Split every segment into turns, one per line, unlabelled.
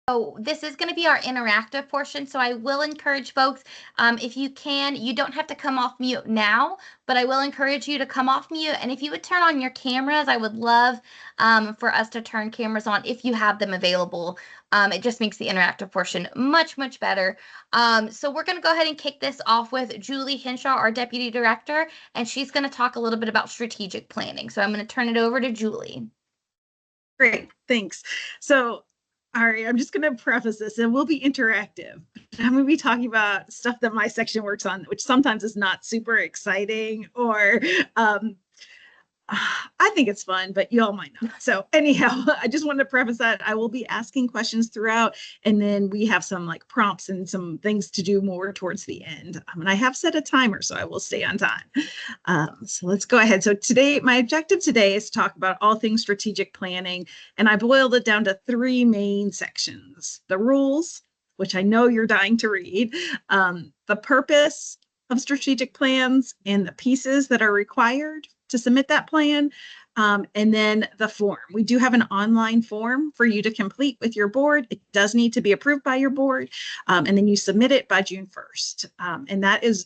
So this is going to be our interactive portion. So I will encourage folks, if you can, you don't have to come off mute now, but I will encourage you to come off mute. And if you would turn on your cameras, I would love for us to turn cameras on if you have them available. It just makes the interactive portion much, much better. So we're going to go ahead and kick this off with Julie Henshaw, our Deputy Director, and she's going to talk a little bit about strategic planning. So I'm going to turn it over to Julie.
Great, thanks. So all right, I'm just going to preface this. It will be interactive. I'm going to be talking about stuff that my section works on, which sometimes is not super exciting or I think it's fun, but you all might not. So anyhow, I just wanted to preface that I will be asking questions throughout, and then we have some like prompts and some things to do more towards the end. And I have set a timer, so I will stay on time. So let's go ahead. So today, my objective today is to talk about all things strategic planning, and I boiled it down to 3 main sections: the rules, which I know you're dying to read, the purpose of strategic plans, and the pieces that are required to submit that plan, and then the form. We do have an online form for you to complete with your board. It does need to be approved by your board, and then you submit it by June 1st. And that is,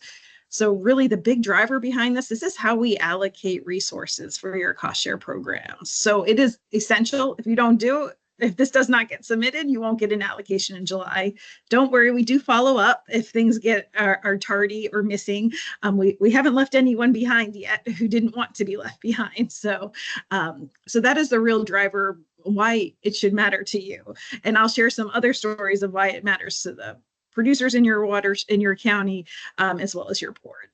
so really the big driver behind this is how we allocate resources for your cost share programs. So it is essential. If you don't do it, if this does not get submitted, you won't get an allocation in July. Don't worry, we do follow up if things are tardy or missing. We haven't left anyone behind yet who didn't want to be left behind. So, so that is the real driver why it should matter to you. And I'll share some other stories of why it matters to the producers in your waters, in your county, as well as your board.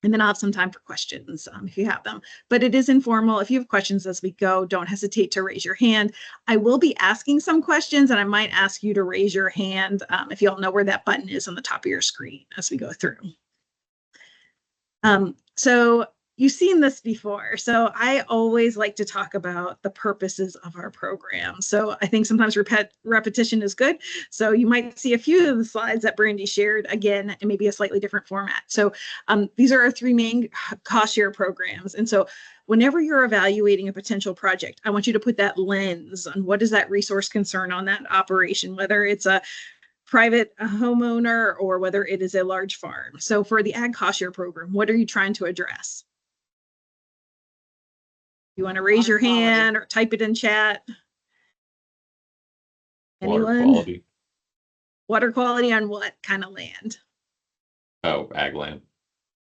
And then I'll have some time for questions if you have them. But it is informal. If you have questions as we go, don't hesitate to raise your hand. I will be asking some questions, and I might ask you to raise your hand if you all know where that button is on the top of your screen as we go through. So you've seen this before. So I always like to talk about the purposes of our program. So I think sometimes repetition is good. So you might see a few of the slides that Brandy shared again, in maybe a slightly different format. So these are our 3 main cost share programs. And so whenever you're evaluating a potential project, I want you to put that lens on what is that resource concern on that operation, whether it's a private homeowner or whether it is a large farm. So for the ag cost share program, what are you trying to address? You want to raise your hand or type it in chat? Anyone?
Water quality.
Water quality on what kind of land?
Oh, ag land.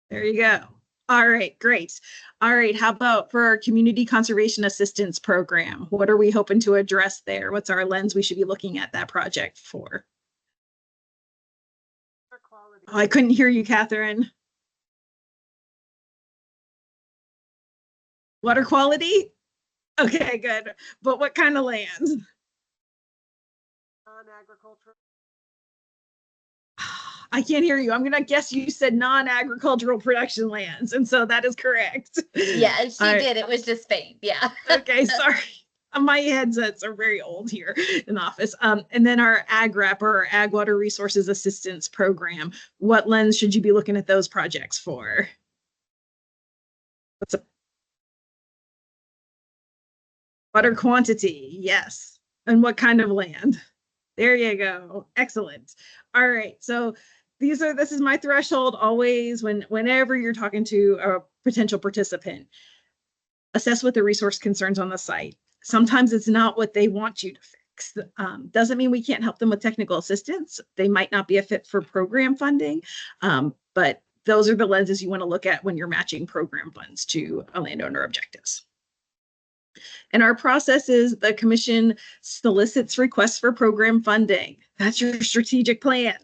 There you go. All right, great. All right, how about for our community conservation assistance program? What are we hoping to address there? What's our lens we should be looking at that project for? Oh, I couldn't hear you, Catherine. Water quality? Okay, good. But what kind of land?
Non-agricultural.
I can't hear you. I'm going to guess you said non-agricultural production lands. And so that is correct.
Yeah, she did. It was just faint. Yeah.
Okay, sorry. My headsets are very old here in the office. And then our ag wrap or ag water resources assistance program. What lens should you be looking at those projects for? What's up? Water quantity, yes. And what kind of land? There you go. Excellent. All right. So this is my threshold always whenever you're talking to a potential participant. Assess what the resource concerns on the site. Sometimes it's not what they want you to fix. Doesn't mean we can't help them with technical assistance. They might not be a fit for program funding, but those are the lenses you want to look at when you're matching program funds to a landowner objectives. And our process is the commission solicits requests for program funding. That's your strategic plan.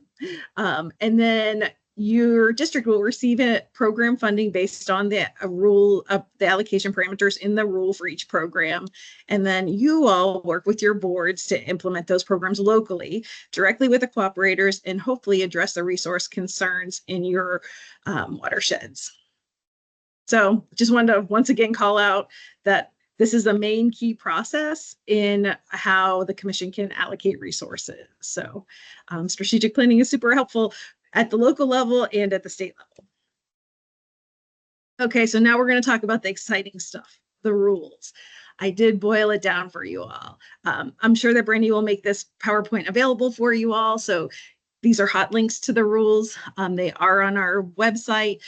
And then your district will receive a program funding based on the rule of the allocation parameters in the rule for each program. And then you all work with your boards to implement those programs locally, directly with the cooperators, and hopefully address the resource concerns in your watersheds. So just wanted to once again call out that this is the main key process in how the commission can allocate resources. So strategic planning is super helpful at the local level and at the state level. Okay, so now we're going to talk about the exciting stuff, the rules. I did boil it down for you all. I'm sure that Brandy will make this PowerPoint available for you all. So these are hot links to the rules. They are on our website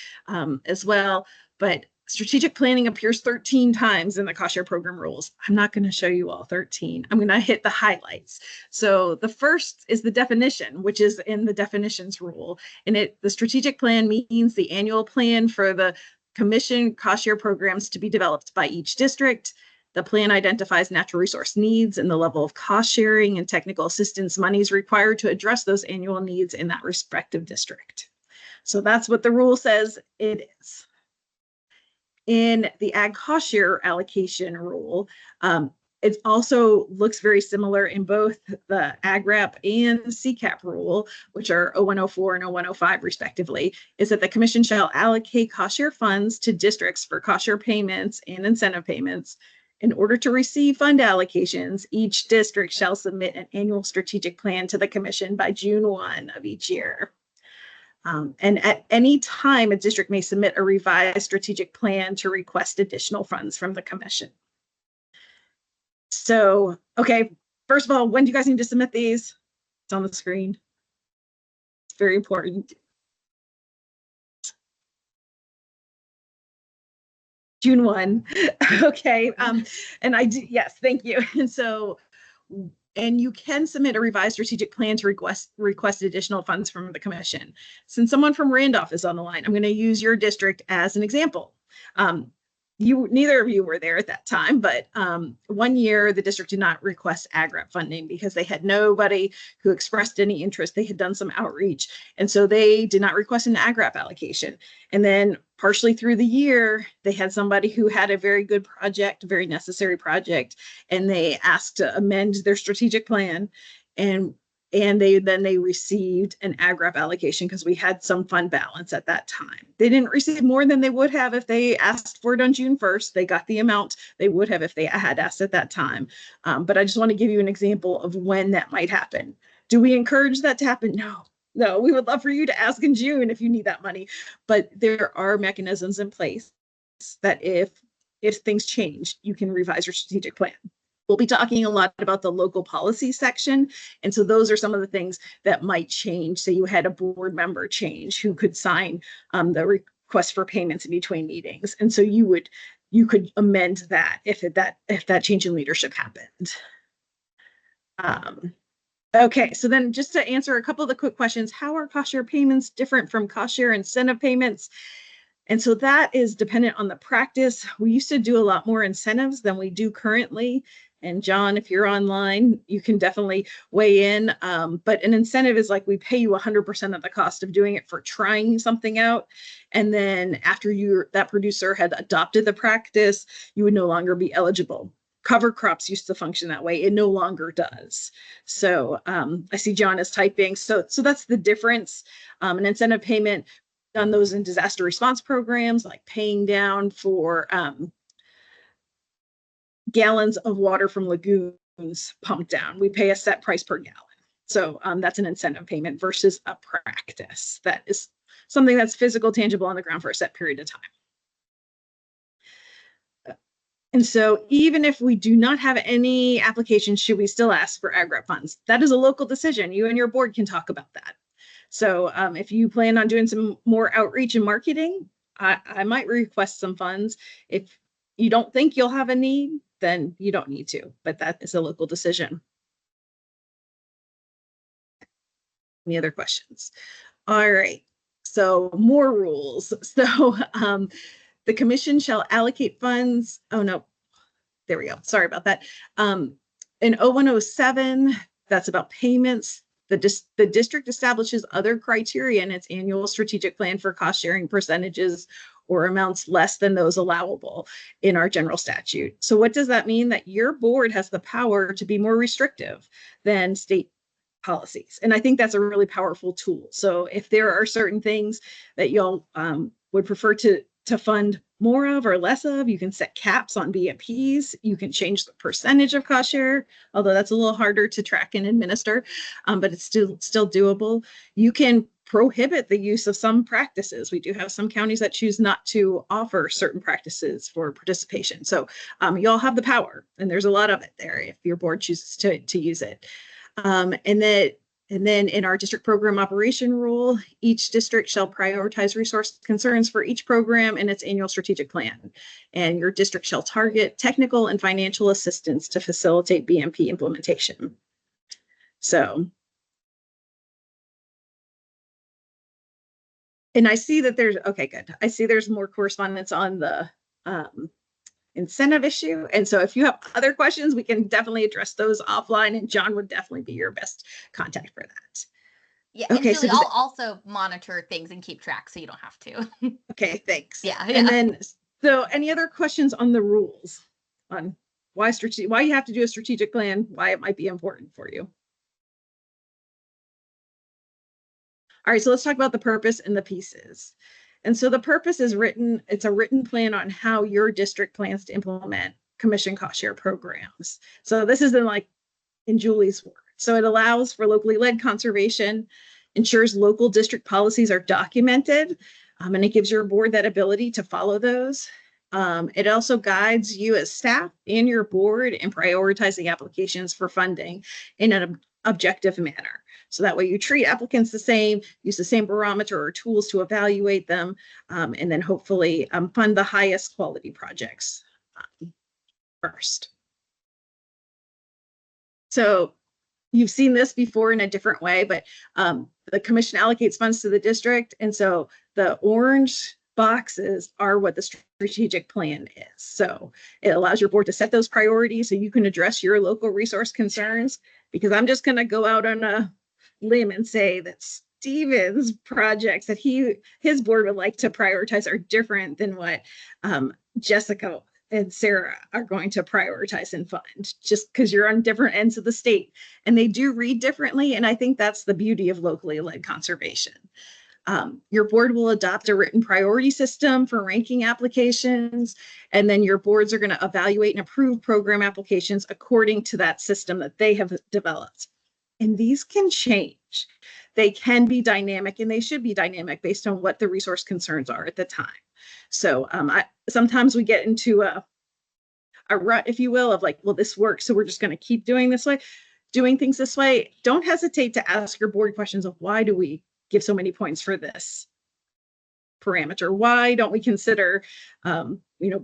as well, but strategic planning appears 13 times in the cost share program rules. I'm not going to show you all 13. I'm going to hit the highlights. So the first is the definition, which is in the definitions rule. And the strategic plan means the annual plan for the commission cost share programs to be developed by each district. The plan identifies natural resource needs and the level of cost sharing and technical assistance monies required to address those annual needs in that respective district. So that's what the rule says it is. In the ag cost share allocation rule, it also looks very similar in both the ag rep and the CCAP rule, which are 0104 and 0105 respectively, is that the commission shall allocate cost share funds to districts for cost share payments and incentive payments. In order to receive fund allocations, each district shall submit an annual strategic plan to the commission by June 1 of each year. And at any time, a district may submit a revised strategic plan to request additional funds from the commission. So, okay, first of all, when do you guys need to submit these? It's on the screen. It's very important. June 1. Okay. And I do, yes, thank you. And so, and you can submit a revised strategic plan to request additional funds from the commission. Since someone from Randolph is on the line, I'm going to use your district as an example. Neither of you were there at that time, but 1 year the district did not request ag rep funding because they had nobody who expressed any interest. They had done some outreach, and so they did not request an ag rep allocation. And then partially through the year, they had somebody who had a very good project, very necessary project, and they asked to amend their strategic plan, and they received an ag rep allocation because we had some fund balance at that time. They didn't receive more than they would have if they asked for it on June 1st. They got the amount they would have if they had asked at that time. But I just want to give you an example of when that might happen. Do we encourage that to happen? No, we would love for you to ask in June if you need that money. But there are mechanisms in place that if things change, you can revise your strategic plan. We'll be talking a lot about the local policy section. And so those are some of the things that might change. Say you had a board member change who could sign the request for payments in between meetings. And so you could amend that if that change in leadership happened. Okay, so then just to answer a couple of the quick questions, how are cost share payments different from cost share incentive payments? And so that is dependent on the practice. We used to do a lot more incentives than we do currently. And John, if you're online, you can definitely weigh in. But an incentive is like we pay you 100% of the cost of doing it for trying something out. And then after that producer had adopted the practice, you would no longer be eligible. Cover crops used to function that way. It no longer does. So I see John is typing. So that's the difference. An incentive payment, done those in disaster response programs, like paying down for gallons of water from lagoons pumped down. We pay a set price per gallon. So that's an incentive payment versus a practice. That is something that's physical, tangible on the ground for a set period of time. And so even if we do not have any applications, should we still ask for ag rep funds? That is a local decision. You and your board can talk about that. So if you plan on doing some more outreach and marketing, I might request some funds. If you don't think you'll have a need, then you don't need to, but that is a local decision. Any other questions? All right, so more rules. So the commission shall allocate funds. Oh no, there we go. Sorry about that. In 0107, that's about payments. The district establishes other criteria in its annual strategic plan for cost sharing percentages or amounts less than those allowable in our general statute. So what does that mean? That your board has the power to be more restrictive than state policies. And I think that's a really powerful tool. So if there are certain things that y'all would prefer to fund more of or less of, you can set caps on BMPs. You can change the percentage of cost share, although that's a little harder to track and administer, but it's still doable. You can prohibit the use of some practices. We do have some counties that choose not to offer certain practices for participation. So you all have the power, and there's a lot of it there if your board chooses to use it. And then in our district program operation rule, each district shall prioritize resource concerns for each program in its annual strategic plan. And your district shall target technical and financial assistance to facilitate BMP implementation. So, and I see that there's, okay, good. I see there's more correspondence on the incentive issue. And so if you have other questions, we can definitely address those offline, and John would definitely be your best contact for that.
Yeah,
okay,
and Julie, I'll also monitor things and keep track so you don't have to.
Okay, thanks.
Yeah.
And then, so any other questions on the rules on why you have to do a strategic plan, why it might be important for you? All right, so let's talk about the purpose and the pieces. And so the purpose is written, it's a written plan on how your district plans to implement commission cost share programs. So this is in Julie's words. So it allows for locally led conservation, ensures local district policies are documented, and it gives your board that ability to follow those. It also guides you as staff and your board in prioritizing applications for funding in an objective manner. So that way you treat applicants the same, use the same barometer or tools to evaluate them, and then hopefully fund the highest quality projects first. So you've seen this before in a different way, but the commission allocates funds to the district. And so the orange boxes are what the strategic plan is. So it allows your board to set those priorities so you can address your local resource concerns, because I'm just going to go out on a limb and say that Steven's projects that his board would like to prioritize are different than what Jessica and Sarah are going to prioritize and fund, just because you're on different ends of the state, and they do read differently. And I think that's the beauty of locally led conservation. Your board will adopt a written priority system for ranking applications, and then your boards are going to evaluate and approve program applications according to that system that they have developed. And these can change. They can be dynamic, and they should be dynamic based on what the resource concerns are at the time. So sometimes we get into a rut, if you will, of well, this works, so we're just going to keep doing things this way. Don't hesitate to ask your board questions of why do we give so many points for this parameter? Why don't we consider,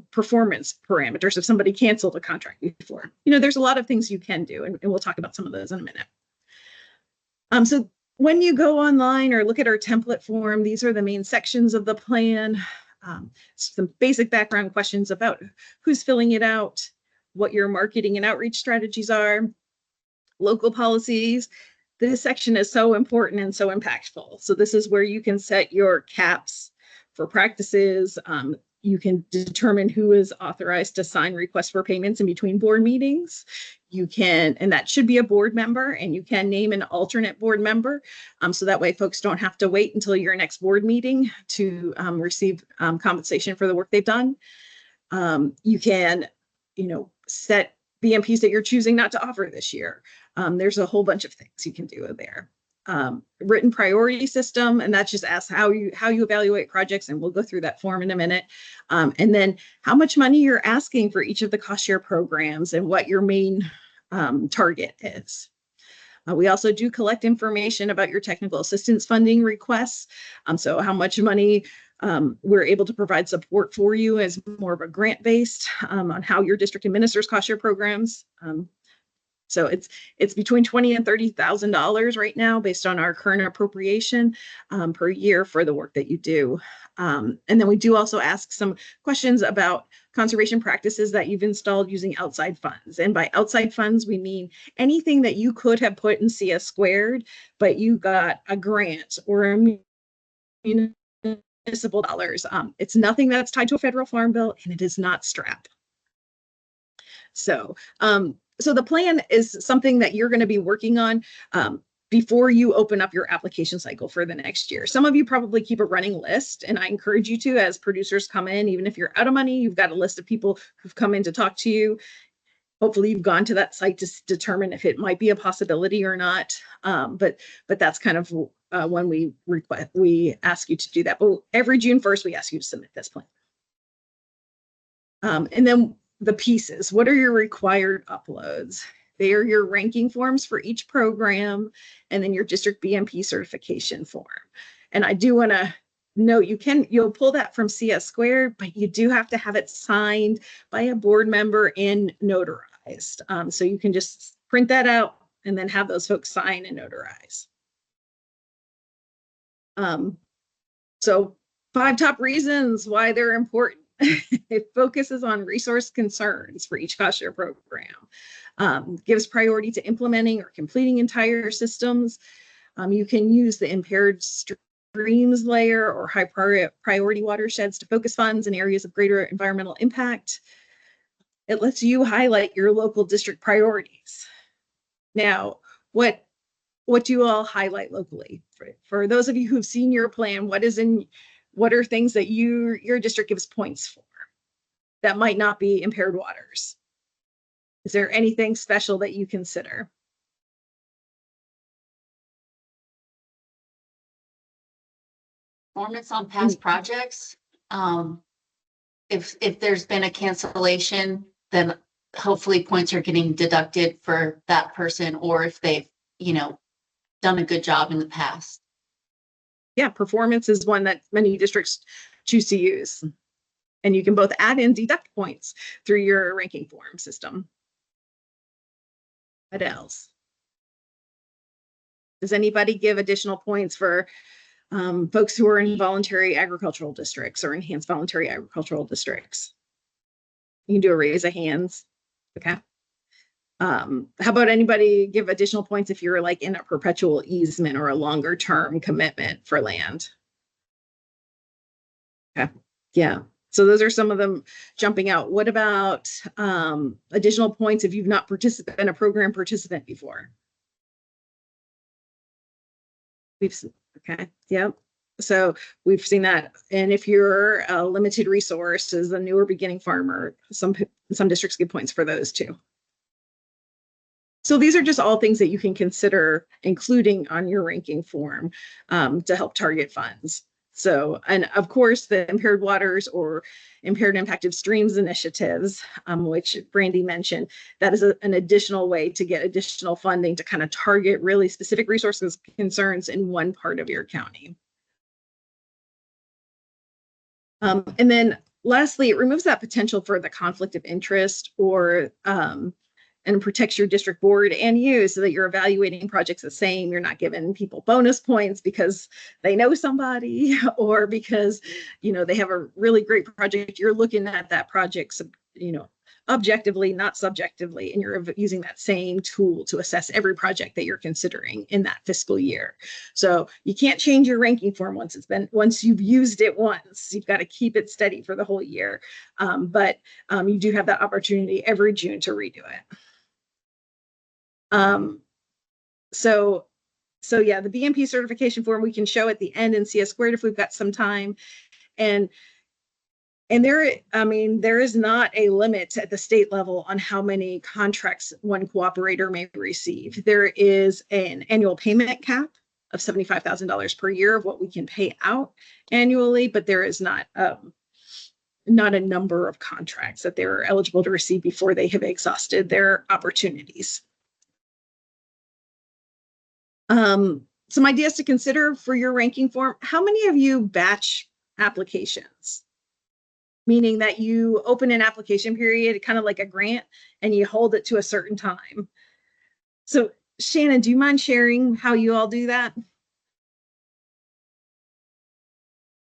performance parameters if somebody canceled a contract before? There's a lot of things you can do, and we'll talk about some of those in a minute. So when you go online or look at our template form, these are the main sections of the plan. Some basic background questions about who's filling it out, what your marketing and outreach strategies are, local policies. This section is so important and so impactful. So this is where you can set your caps for practices. You can determine who is authorized to sign requests for payments in between board meetings. You can, and that should be a board member, and you can name an alternate board member. So that way folks don't have to wait until your next board meeting to receive compensation for the work they've done. You can, set BMPs that you're choosing not to offer this year. There's a whole bunch of things you can do there. Written priority system, and that just asks how you evaluate projects, and we'll go through that form in a minute. And then how much money you're asking for each of the cost share programs and what your main target is. We also do collect information about your technical assistance funding requests. So how much money we're able to provide support for you as more of a grant-based on how your district administers cost share programs. So it's between $20,000 and $30,000 right now based on our current appropriation per year for the work that you do. And then we do also ask some questions about conservation practices that you've installed using outside funds. And by outside funds, we mean anything that you could have put in CS squared, but you got a grant or a municipal dollars. It's nothing that's tied to a federal farm bill, and it is not STRAP. So the plan is something that you're going to be working on before you open up your application cycle for the next year. Some of you probably keep a running list, and I encourage you to, as producers come in, even if you're out of money, you've got a list of people who've come in to talk to you. Hopefully you've gone to that site to determine if it might be a possibility or not. But that's kind of when we ask you to do that. But every June 1st, we ask you to submit this plan. And then the pieces. What are your required uploads? They are your ranking forms for each program, and then your district BMP certification form. And I do want to note, you'll pull that from CS Squared, but you do have to have it signed by a board member and notarized. So you can just print that out and then have those folks sign and notarize. So 5 top reasons why they're important. It focuses on resource concerns for each cost share program, gives priority to implementing or completing entire systems. You can use the impaired streams layer or high priority watersheds to focus funds in areas of greater environmental impact. It lets you highlight your local district priorities. Now, what do you all highlight locally? For those of you who've seen your plan, what are things that your district gives points for that might not be impaired waters? Is there anything special that you consider?
Performance on past projects. If there's been a cancellation, then hopefully points are getting deducted for that person, or if they've, done a good job in the past.
Yeah, performance is one that many districts choose to use. And you can both add and deduct points through your ranking form system. What else? Does anybody give additional points for folks who are in voluntary agricultural districts or enhanced voluntary agricultural districts? You can do a raise of hands. Okay. How about anybody give additional points if you're like in a perpetual easement or a longer term commitment for land? Okay. Yeah. So those are some of them jumping out. What about additional points if you've not been a program participant before? Okay. Yep. So we've seen that. And if you're a limited resources, a newer beginning farmer, some districts give points for those too. So these are just all things that you can consider including on your ranking form to help target funds. So, and of course, the impaired waters or impaired impacted streams initiatives, which Brandy mentioned, that is an additional way to get additional funding to kind of target really specific resources concerns in one part of your county. And then lastly, it removes that potential for the conflict of interest or and protects your district board and you so that you're evaluating projects the same. You're not giving people bonus points because they know somebody or because, they have a really great project. You're looking at that project, objectively, not subjectively, and you're using that same tool to assess every project that you're considering in that fiscal year. So you can't change your ranking form once you've used it once. You've got to keep it steady for the whole year. But you do have that opportunity every June to redo it. So yeah, the BMP certification form we can show at the end in CS Squared if we've got some time. And there is not a limit at the state level on how many contracts one cooperator may receive. There is an annual payment cap of $75,000 per year of what we can pay out annually, but there is not a number of contracts that they're eligible to receive before they have exhausted their opportunities. Some ideas to consider for your ranking form. How many of you batch applications? Meaning that you open an application period, kind of like a grant, and you hold it to a certain time. So Shannon, do you mind sharing how you all do that?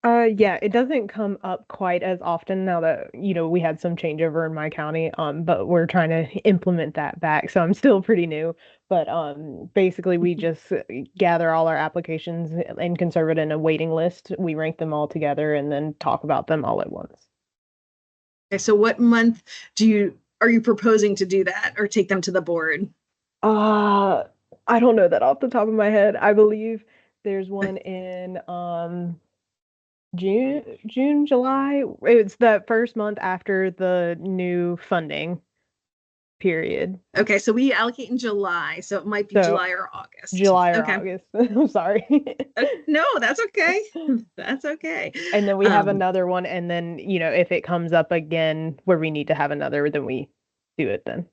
Yeah, it doesn't come up quite as often now that, we had some changeover in my county, but we're trying to implement that back. So I'm still pretty new, but basically we just gather all our applications and conserve it in a waiting list. We rank them all together and then talk about them all at once.
Okay, so what month are you proposing to do that or take them to the board?
I don't know that off the top of my head. I believe there's one in June, July. It's the first month after the new funding period.
Okay, so we allocate in July, so it might be
So,
July or August.
July or
Okay.
August. I'm sorry.
No, that's okay. That's okay.
And then we have
Um,
another one, and then, if it comes up again where we need to have another, then we do it then.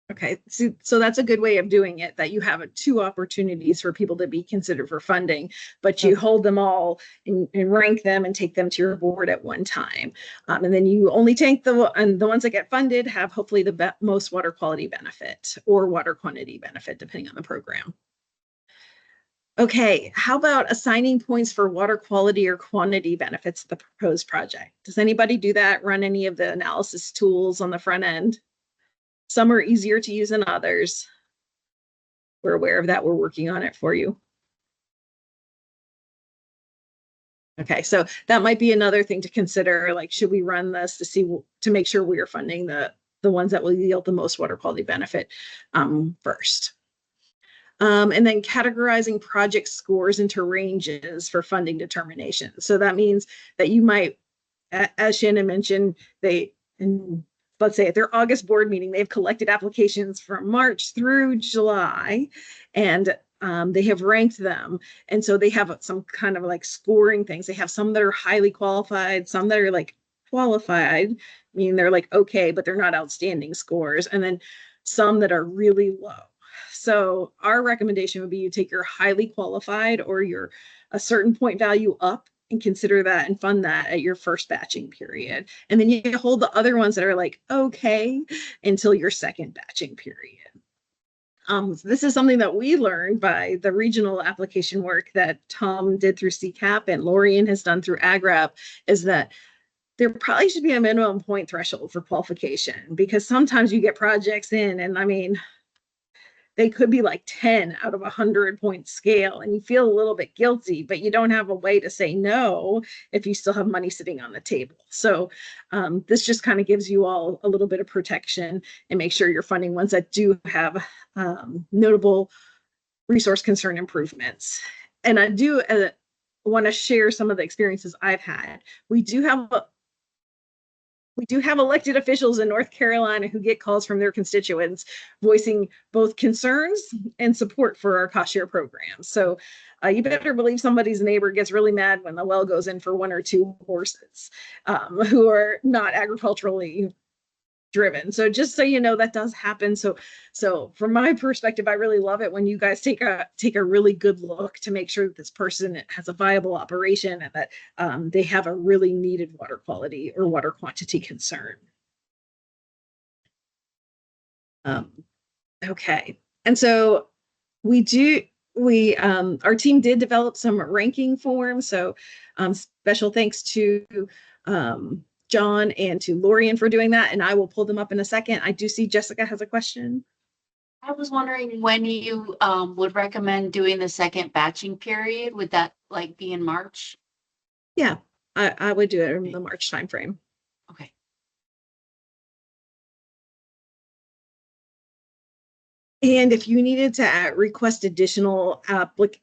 Okay, so that's a good way of doing it, that you have two opportunities for people to be considered for funding, but you hold them all and rank them and take them to your board at one time. And then you only take the ones that get funded have hopefully the most water quality benefit or water quantity benefit, depending on the program. Okay, how about assigning points for water quality or quantity benefits of the proposed project? Does anybody do that? Run any of the analysis tools on the front end? Some are easier to use than others. We're aware of that. We're working on it for you. Okay, so that might be another thing to consider. Like, should we run this to make sure we are funding the ones that will yield the most water quality benefit first? And then categorizing project scores into ranges for funding determination. So that means that you might, as Shannon mentioned, let's say at their August board meeting, they've collected applications from March through July, and they have ranked them. And so they have some kind of like scoring things. They have some that are highly qualified, some that are like qualified, meaning they're like okay, but they're not outstanding scores, and then some that are really low. So our recommendation would be you take your highly qualified or your a certain point value up and consider that and fund that at your first batching period. And then you hold the other ones that are like, okay, until your second batching period. This is something that we learned by the regional application work that Tom did through CCAP and Lorian has done through AgRep, is that there probably should be a minimum point threshold for qualification, because sometimes you get projects in and I mean, they could be like 10 out of 100-point scale and you feel a little bit guilty, but you don't have a way to say no if you still have money sitting on the table. So this just kind of gives you all a little bit of protection and make sure you're funding ones that do have notable resource concern improvements. And I do want to share some of the experiences I've had. We do have elected officials in North Carolina who get calls from their constituents voicing both concerns and support for our cost share program. So you better believe somebody's neighbor gets really mad when the well goes in for one or two horses who are not agriculturally driven. So just so you know, that does happen. So from my perspective, I really love it when you guys take a really good look to make sure that this person has a viable operation and that they have a really needed water quality or water quantity concern. Okay, and so our team did develop some ranking forms. So special thanks to John and to Lorian for doing that, and I will pull them up in a second. I do see Jessica has a question.
I was wondering when you would recommend doing the second batching period. Would that like be in March?
Yeah, I would do it in the March timeframe.
Okay.
And if you needed to request additional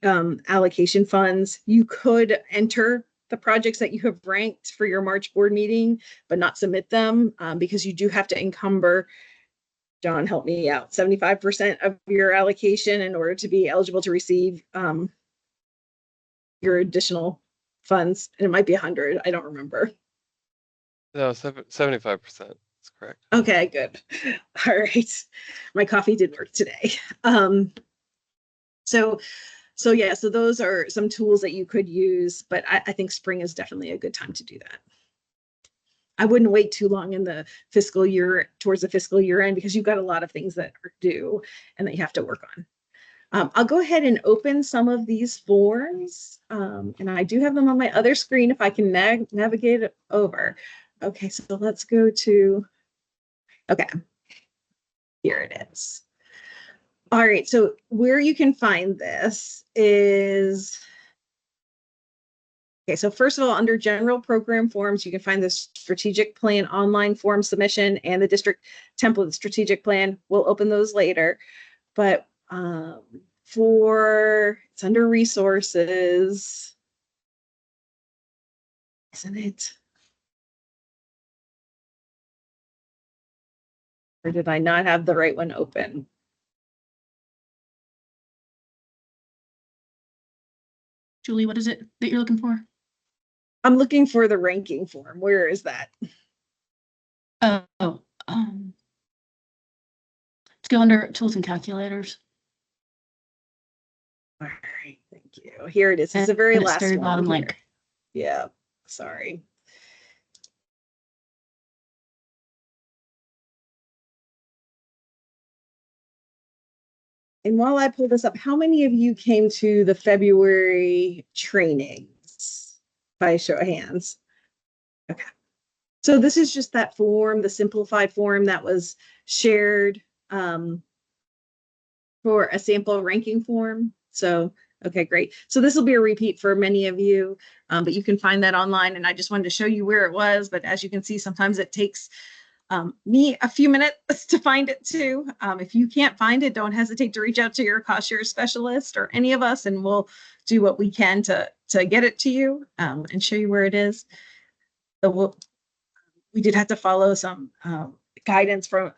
allocation funds, you could enter the projects that you have ranked for your March board meeting, but not submit them because you do have to encumber, John, help me out, 75% of your allocation in order to be eligible to receive your additional funds. And it might be 100, I don't remember.
No, 75%. That's correct.
Okay, good. All right. My coffee did work today. So yeah, so those are some tools that you could use, but I think spring is definitely a good time to do that. I wouldn't wait too long in the fiscal year, towards the fiscal year end, because you've got a lot of things that are due and that you have to work on. I'll go ahead and open some of these forms, and I do have them on my other screen if I can navigate it over. Okay, so let's go to, okay, here it is. All right, so where you can find this is, okay, so first of all, under general program forms, you can find the strategic plan online form submission and the district template strategic plan. We'll open those later, but it's under resources, isn't it? Or did I not have the right one open?
Julie, what is it that you're looking for?
I'm looking for the ranking form. Where is that?
Oh, let's go under tools and calculators.
All right, thank you. Here it is. It's the very
And it's
last
very
one
bottom
here.
link.
Yeah, sorry. And while I pull this up, how many of you came to the February trainings by show of hands? Okay. So this is just that form, the simplified form that was shared for a sample ranking form. So, okay, great. So this will be a repeat for many of you, but you can find that online. And I just wanted to show you where it was. But as you can see, sometimes it takes me a few minutes to find it too. If you can't find it, don't hesitate to reach out to your cost share specialist or any of us, and we'll do what we can to get it to you and show you where it is. So we did have to follow some guidance from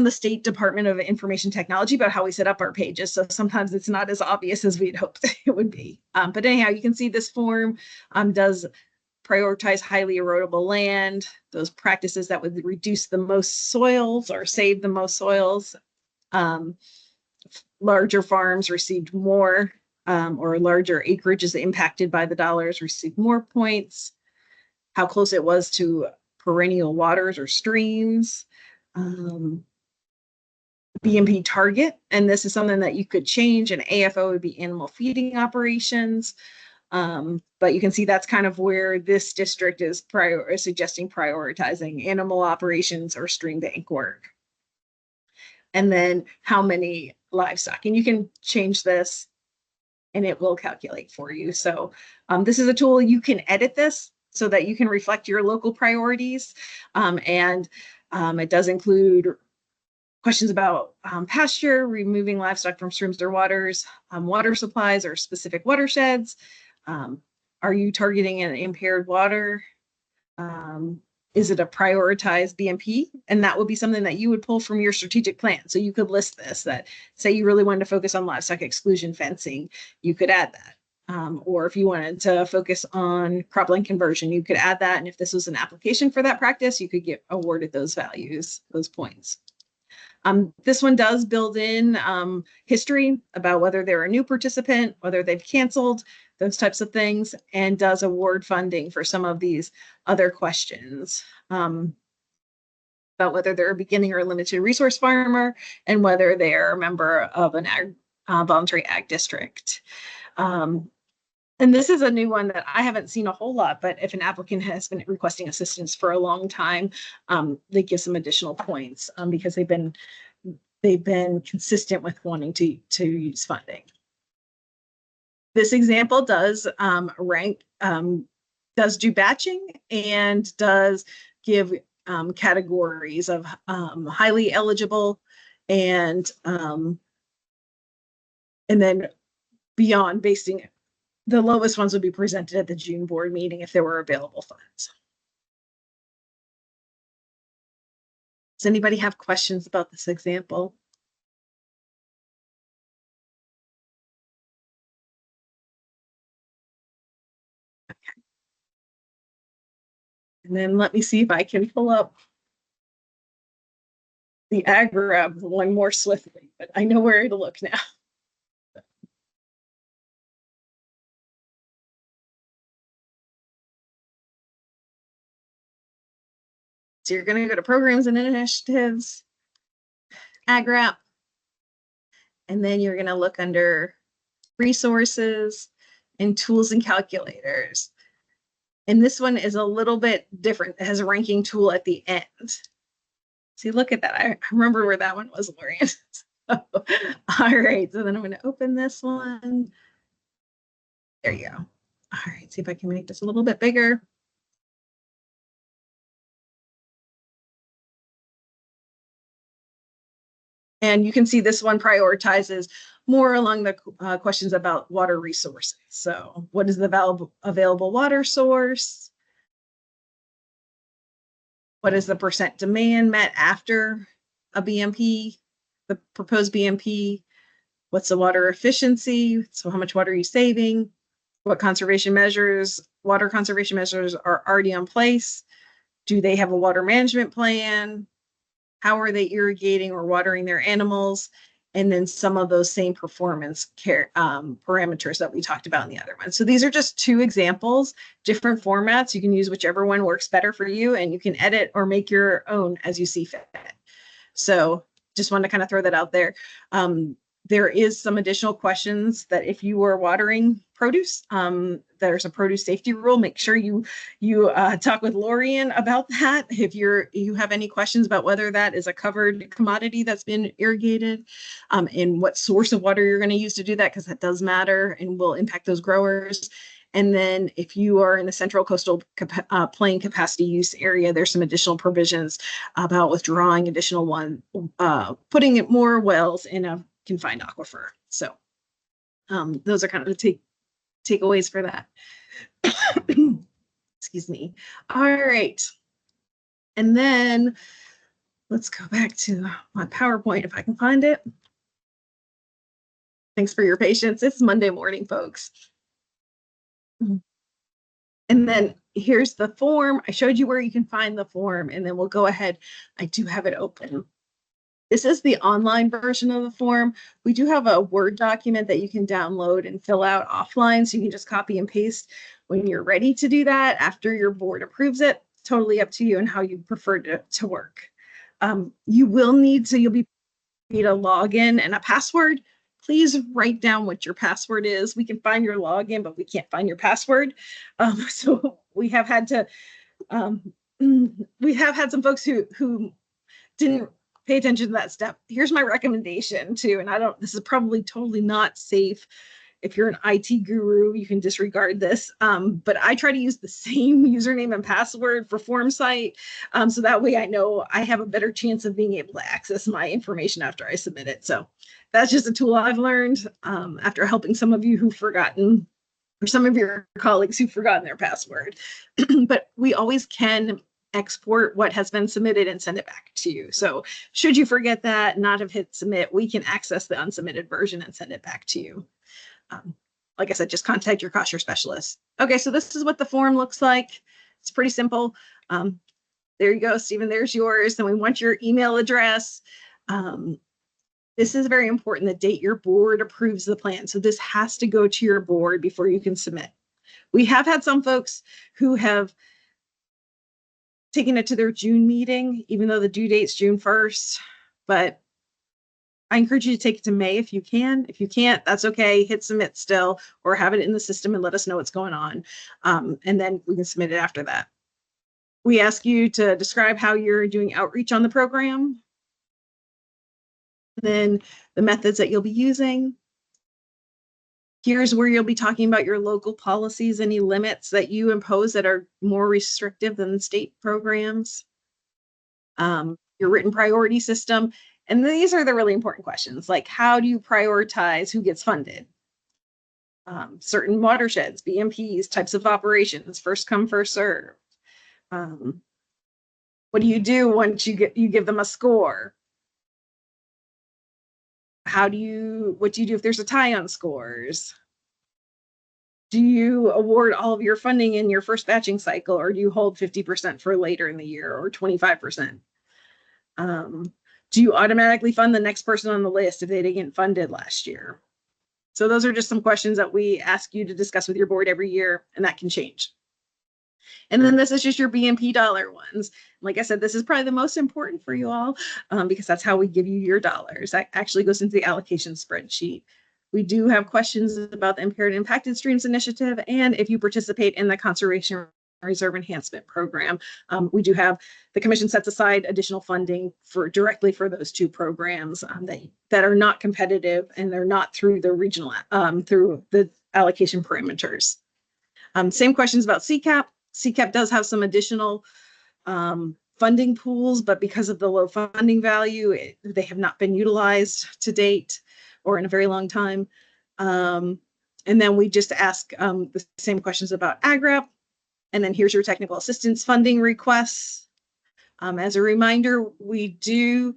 the State Department of Information Technology about how we set up our pages. So sometimes it's not as obvious as we'd hoped it would be. But anyhow, you can see this form does prioritize highly erodible land, those practices that would reduce the most soils or save the most soils. Larger farms received more, or larger acreages impacted by the dollars received more points. How close it was to perennial waters or streams. BMP target, and this is something that you could change. An AFO would be animal feeding operations. But you can see that's kind of where this district is suggesting prioritizing animal operations or stream bank work. And then how many livestock, and you can change this and it will calculate for you. So this is a tool you can edit this so that you can reflect your local priorities. And it does include questions about pasture, removing livestock from streams or waters, water supplies or specific watersheds. Are you targeting an impaired water? Is it a prioritized BMP? And that would be something that you would pull from your strategic plan. So you could list this, that say you really wanted to focus on livestock exclusion fencing, you could add that. Or if you wanted to focus on cropland conversion, you could add that. And if this was an application for that practice, you could get awarded those values, those points. This one does build in history about whether they're a new participant, whether they've canceled, those types of things, and does award funding for some of these other questions about whether they're a beginning or limited resource farmer and whether they're a member of an voluntary ag district. And this is a new one that I haven't seen a whole lot, but if an applicant has been requesting assistance for a long time, they give some additional points because they've been consistent with wanting to use funding. This example does does do batching and does give categories of highly eligible and then beyond, basing the lowest ones would be presented at the June board meeting if there were available funds. Does anybody have questions about this example? Okay. And then let me see if I can pull up the AgriRab one more swiftly, but I know where to look now. So you're going to go to programs and initiatives, AgriRab, and then you're going to look under resources and tools and calculators. And this one is a little bit different. It has a ranking tool at the end. See, look at that. I remember where that one was, Lorian. All right, so then I'm going to open this one. There you go. All right, see if I can make this a little bit bigger. And you can see this one prioritizes more along the questions about water resources. So what is the available water source? What is the percent demand met after a BMP, the proposed BMP? What's the water efficiency? So how much water are you saving? What conservation measures, water conservation measures are already in place? Do they have a water management plan? How are they irrigating or watering their animals? And then some of those same performance care parameters that we talked about in the other one. So these are just 2 examples, different formats. You can use whichever one works better for you, and you can edit or make your own as you see fit. So just wanted to kind of throw that out there. There is some additional questions that if you are watering produce, there's a produce safety rule. Make sure you talk with Lorian about that. If you have any questions about whether that is a covered commodity that's been irrigated, and what source of water you're going to use to do that, because that does matter and will impact those growers. And then if you are in the central coastal plain capacity use area, there's some additional provisions about withdrawing additional putting it more wells in a confined aquifer. So those are kind of the takeaways for that. Excuse me. All right. And then let's go back to my PowerPoint if I can find it. Thanks for your patience. It's Monday morning, folks. And then here's the form. I showed you where you can find the form, and then we'll go ahead. I do have it open. This is the online version of the form. We do have a Word document that you can download and fill out offline, so you can just copy and paste when you're ready to do that after your board approves it. Totally up to you and how you prefer to work. You will need, so you'll need a login and a password. Please write down what your password is. We can find your login, but we can't find your password. So we have had some folks who didn't pay attention to that step. Here's my recommendation too, and this is probably totally not safe. If you're an IT guru, you can disregard this. But I try to use the same username and password for FormSite. So that way I know I have a better chance of being able to access my information after I submit it. So that's just a tool I've learned after helping some of you who've forgotten, or some of your colleagues who've forgotten their password. But we always can export what has been submitted and send it back to you. So should you forget that, not have hit submit, we can access the unsubmitted version and send it back to you. Like I said, just contact your cost share specialist. Okay, so this is what the form looks like. It's pretty simple. There you go, Stephen, there's yours. And we want your email address. This is very important, the date your board approves the plan. So this has to go to your board before you can submit. We have had some folks who have taken it to their June meeting, even though the due date's June 1st, but I encourage you to take it to May if you can. If you can't, that's okay. Hit submit still, or have it in the system and let us know what's going on. And then we can submit it after that. We ask you to describe how you're doing outreach on the program. Then the methods that you'll be using. Here's where you'll be talking about your local policies, any limits that you impose that are more restrictive than state programs. Your written priority system. And these are the really important questions, like how do you prioritize who gets funded? Certain watersheds, BMPs, types of operations, first come, first serve. What do you do once you give them a score? What do you do if there's a tie on scores? Do you award all of your funding in your first batching cycle, or do you hold 50% for later in the year, or 25%? Do you automatically fund the next person on the list if they didn't get funded last year? So those are just some questions that we ask you to discuss with your board every year, and that can change. And then this is just your BMP dollar ones. Like I said, this is probably the most important for you all because that's how we give you your dollars. That actually goes into the allocation spreadsheet. We do have questions about the Impaired and Impacted Streams Initiative, and if you participate in the Conservation Reserve Enhancement Program, we do have, the commission sets aside additional funding directly for those 2 programs that are not competitive, and they're not through the regional, through the allocation parameters. Same questions about CCAP. CCAP does have some additional funding pools, but because of the low funding value, they have not been utilized to date or in a very long time. And then we just ask the same questions about AgRep. And then here's your technical assistance funding requests. As a reminder, we do,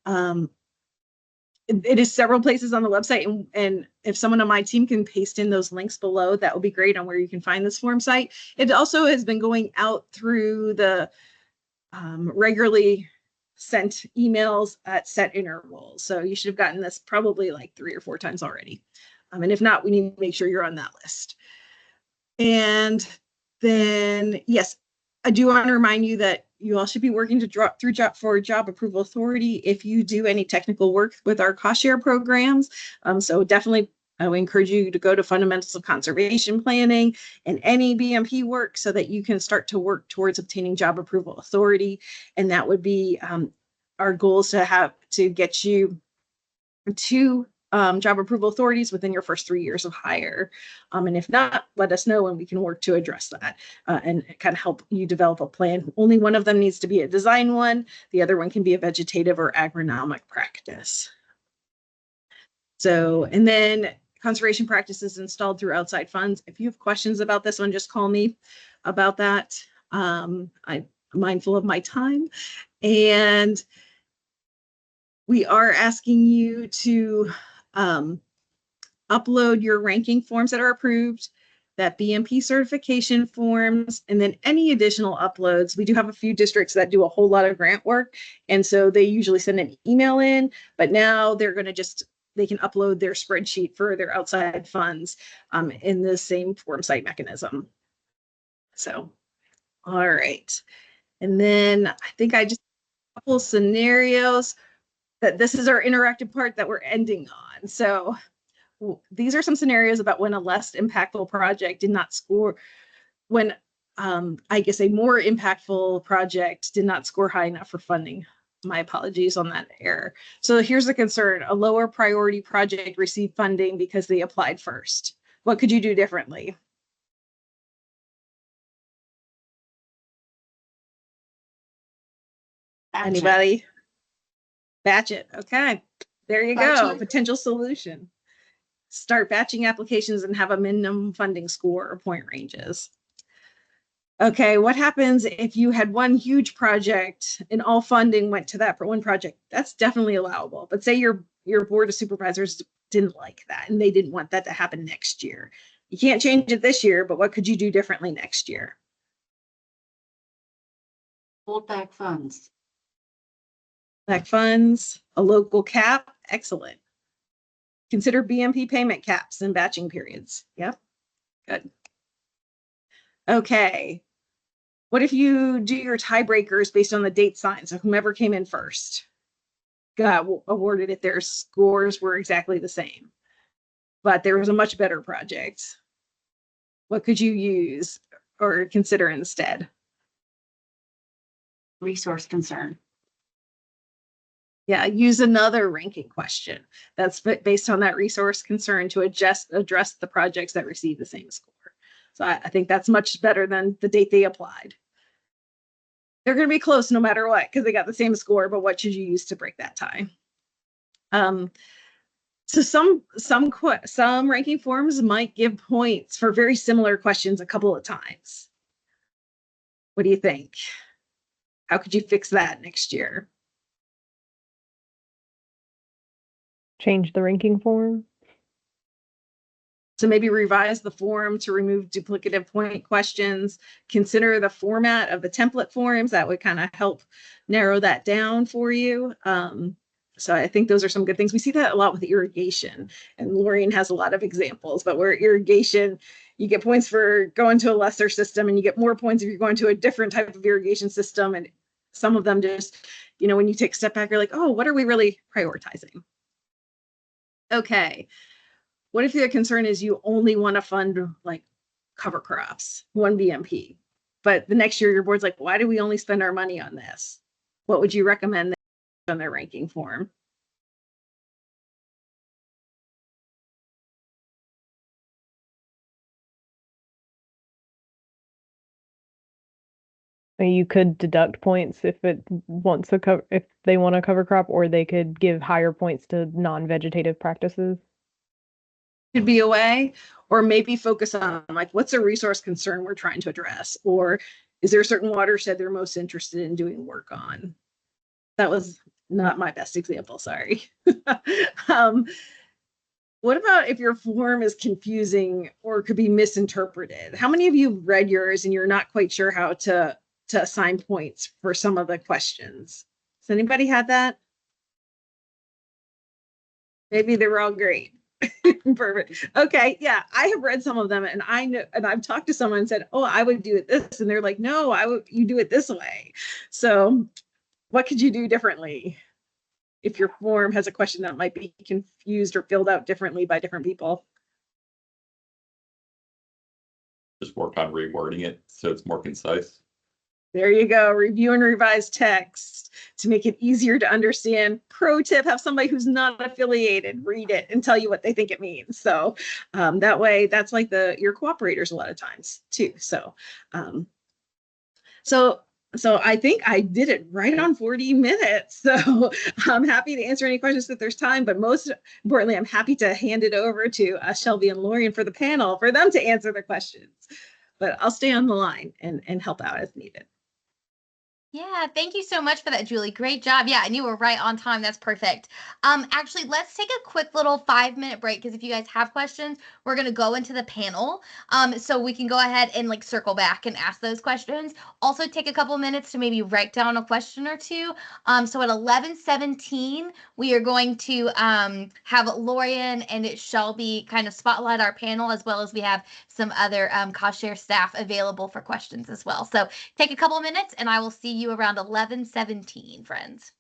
it is several places on the website, and if someone on my team can paste in those links below, that would be great on where you can find this form site. It also has been going out through the regularly sent emails at set intervals. So you should have gotten this probably like 3 or 4 times already. And if not, we need to make sure you're on that list. And then, yes, I do want to remind you that you all should be working to drop through job approval authority if you do any technical work with our cost share programs. So definitely, I would encourage you to go to fundamentals of conservation planning and any BMP work so that you can start to work towards obtaining job approval authority. And that would be our goals to get you to job approval authorities within your first 3 years of hire. And if not, let us know and we can work to address that and kind of help you develop a plan. Only one of them needs to be a design one. The other one can be a vegetative or agronomic practice. So, and then conservation practices installed through outside funds. If you have questions about this one, just call me about that. I'm mindful of my time. And we are asking you to upload your ranking forms that are approved, that BMP certification forms, and then any additional uploads. We do have a few districts that do a whole lot of grant work, and so they usually send an email in, but now they're going to they can upload their spreadsheet for their outside funds in the same form site mechanism. So, all right. And then I think I just a couple scenarios that this is our interactive part that we're ending on. So these are some scenarios about when a less impactful project did not score, when I guess a more impactful project did not score high enough for funding. My apologies on that error. So here's the concern. A lower priority project received funding because they applied first. What could you do differently? Anybody? Batch it. Okay. There you go. Potential solution. Start batching applications and have a minimum funding score or point ranges. Okay, what happens if you had one huge project and all funding went to that for one project? That's definitely allowable. But say your board of supervisors didn't like that and they didn't want that to happen next year. You can't change it this year, but what could you do differently next year?
Hold back funds.
Back funds, a local cap, excellent. Consider BMP payment caps and batching periods. Yep, good. Okay, what if you do your tiebreakers based on the date sign? So whomever came in first got awarded if their scores were exactly the same, but there was a much better project. What could you use or consider instead?
Resource concern.
Yeah, use another ranking question that's based on that resource concern to address the projects that receive the same score. So I think that's much better than the date they applied. They're going to be close no matter what because they got the same score, but what should you use to break that tie? So some ranking forms might give points for very similar questions a couple of times. What do you think? How could you fix that next year?
Change the ranking form.
So maybe revise the form to remove duplicative point questions. Consider the format of the template forms. That would kind of help narrow that down for you. So I think those are some good things. We see that a lot with irrigation, and Lorraine has a lot of examples, but where irrigation, you get points for going to a lesser system and you get more points if you're going to a different type of irrigation system. And some of them just, when you take a step back, you're like, oh, what are we really prioritizing? Okay. What if the concern is you only want to fund like cover crops, one BMP, but the next year your board's like, why do we only spend our money on this? What would you recommend on their ranking form?
You could deduct points if it wants to cover, if they want a cover crop, or they could give higher points to non-vegetative practices.
Could be a way, or maybe focus on like, what's a resource concern we're trying to address, or Is there a certain watershed they're most interested in doing work on? That was not my best example, sorry. What about if your form is confusing or could be misinterpreted? How many of you read yours and you're not quite sure how to assign points for some of the questions? Has anybody had that? Maybe they were all great. Perfect. Okay. Yeah. I have read some of them and I know, and I've talked to someone and said, oh, I would do it this. And they're like, no, you do it this way. So what could you do differently if your form has a question that might be confused or filled out differently by different people?
Just work on rewording it so it's more concise.
There you go. Review and revise text to make it easier to understand. Pro tip, have somebody who's not affiliated read it and tell you what they think it means. So that way, that's like your cooperators a lot of times too. So, so I think I did it right on 40 minutes. So I'm happy to answer any questions if there's time, but most importantly, I'm happy to hand it over to Shelby and Lorian for the panel for them to answer the questions. But I'll stay on the line and help out as needed.
Yeah, thank you so much for that, Julie. Great job. Yeah, and you were right on time. That's perfect. Actually, let's take a quick little 5-minute break because if you guys have questions, we're gonna go into the panel. So we can go ahead and like circle back and ask those questions. Also, take a couple minutes to maybe write down a question or two. So at 11:17, we are going to have Lorian and Shelby kind of spotlight our panel as well as we have some other cost share staff available for questions as well. So take a couple minutes and I will see you around 11:17, friends.